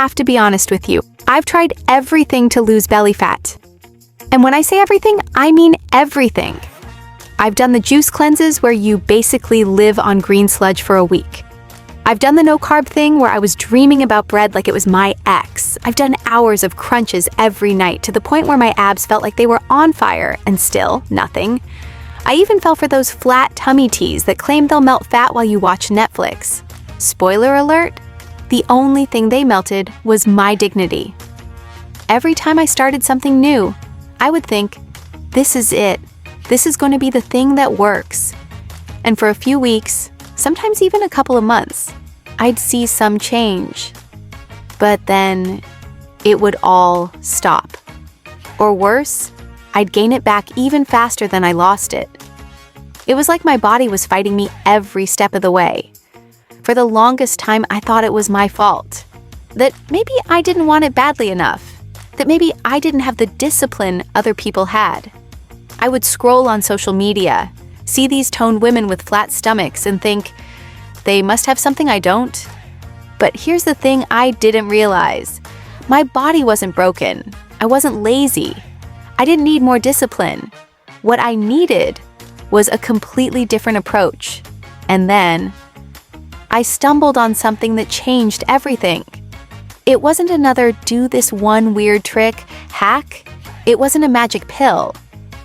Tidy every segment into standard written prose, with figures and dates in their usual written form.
have to be honest with you. I've tried everything to lose belly fat. And when I say everything, I mean everything. I've done the juice cleanses where you basically live on green sludge for a week. I've done the no-carb thing where I was dreaming about bread like it was my ex. I've done hours of crunches every night to the point where my abs felt like they were on fire, and still nothing. I even fell for those flat tummy teas that claim they'll melt fat while you watch Netflix. Spoiler alert, the only thing they melted was my dignity. Every time I started something new, I would think, this is it. This is going to be the thing that works. And for a few weeks, sometimes even a couple of months, I'd see some change. But then it would all stop. Or worse, I'd gain it back even faster than I lost it. It was like my body was fighting me every step of the way. For the longest time, I thought it was my fault. That maybe I didn't want it badly enough. That maybe I didn't have the discipline other people had. I would scroll on social media, see these toned women with flat stomachs and think, they must have something I don't. But here's the thing I didn't realize. My body wasn't broken. I wasn't lazy. I didn't need more discipline. What I needed was a completely different approach. And then I stumbled on something that changed everything. It wasn't another do this one weird trick hack. It wasn't a magic pill.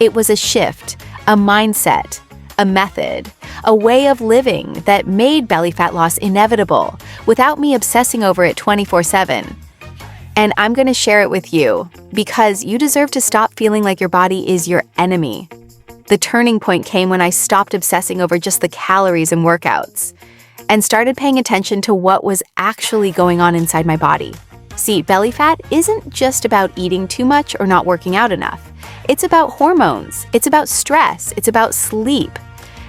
It was a shift, a mindset, a method, a way of living that made belly fat loss inevitable without me obsessing over it 24/7. And I'm going to share it with you because you deserve to stop feeling like your body is your enemy. The turning point came when I stopped obsessing over just the calories and workouts and started paying attention to what was actually going on inside my body. See, belly fat isn't just about eating too much or not working out enough. It's about hormones, it's about stress, it's about sleep.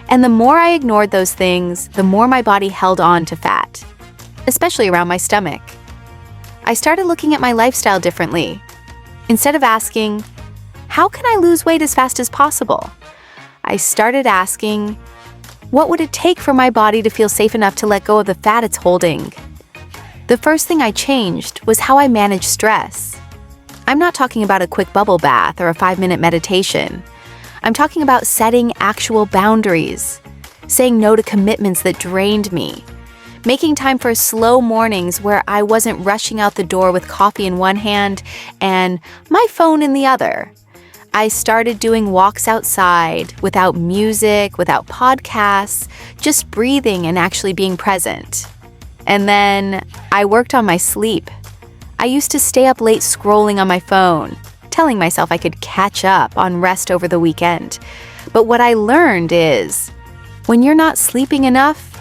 And the more I ignored those things, the more my body held on to fat, especially around my stomach. I started looking at my lifestyle differently. Instead of asking, how can I lose weight as fast as possible? I started asking, what would it take for my body to feel safe enough to let go of the fat it's holding? The first thing I changed was how I manage stress. I'm not talking about a quick bubble bath or a 5-minute meditation. I'm talking about setting actual boundaries, saying no to commitments that drained me, making time for slow mornings where I wasn't rushing out the door with coffee in one hand and my phone in the other. I started doing walks outside without music, without podcasts, just breathing and actually being present. And then I worked on my sleep. I used to stay up late scrolling on my phone, telling myself I could catch up on rest over the weekend. But what I learned is, when you're not sleeping enough,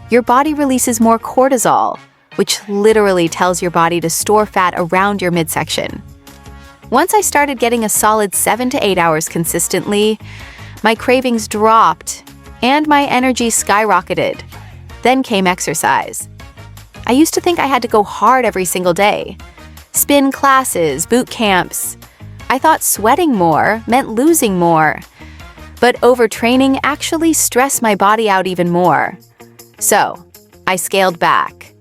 your body releases more cortisol, which literally tells your body to store fat around your midsection. Once I started getting a solid 7 to 8 hours consistently, my cravings dropped and my energy skyrocketed. Then came exercise. I used to think I had to go hard every single day. Spin classes, boot camps. I thought sweating more meant losing more. But overtraining actually stressed my body out even more. So, I scaled back.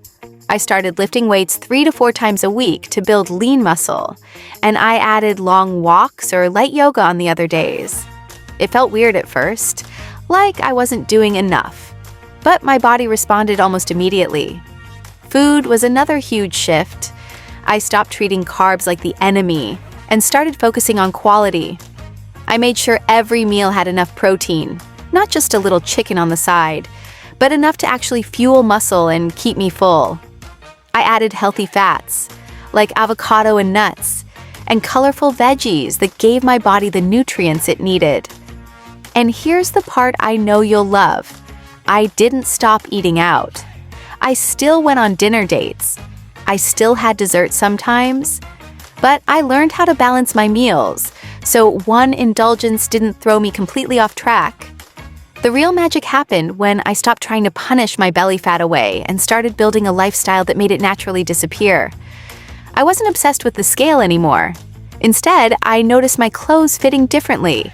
I started lifting weights 3 to 4 times a week to build lean muscle, and I added long walks or light yoga on the other days. It felt weird at first, like I wasn't doing enough, but my body responded almost immediately. Food was another huge shift. I stopped treating carbs like the enemy and started focusing on quality. I made sure every meal had enough protein, not just a little chicken on the side, but enough to actually fuel muscle and keep me full. I added healthy fats, like avocado and nuts, and colorful veggies that gave my body the nutrients it needed. And here's the part I know you'll love. I didn't stop eating out. I still went on dinner dates. I still had dessert sometimes, but I learned how to balance my meals, so one indulgence didn't throw me completely off track. The real magic happened when I stopped trying to punish my belly fat away and started building a lifestyle that made it naturally disappear. I wasn't obsessed with the scale anymore. Instead, I noticed my clothes fitting differently,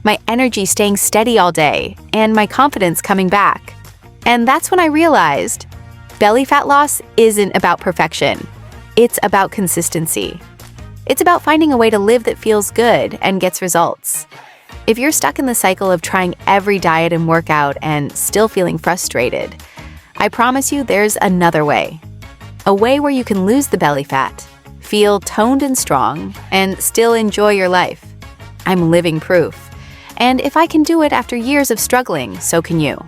my energy staying steady all day, and my confidence coming back. And that's when I realized belly fat loss isn't about perfection. It's about consistency. It's about finding a way to live that feels good and gets results. If you're stuck in the cycle of trying every diet and workout and still feeling frustrated, I promise you there's another way. A way where you can lose the belly fat, feel toned and strong, and still enjoy your life. I'm living proof. And if I can do it after years of struggling, so can you.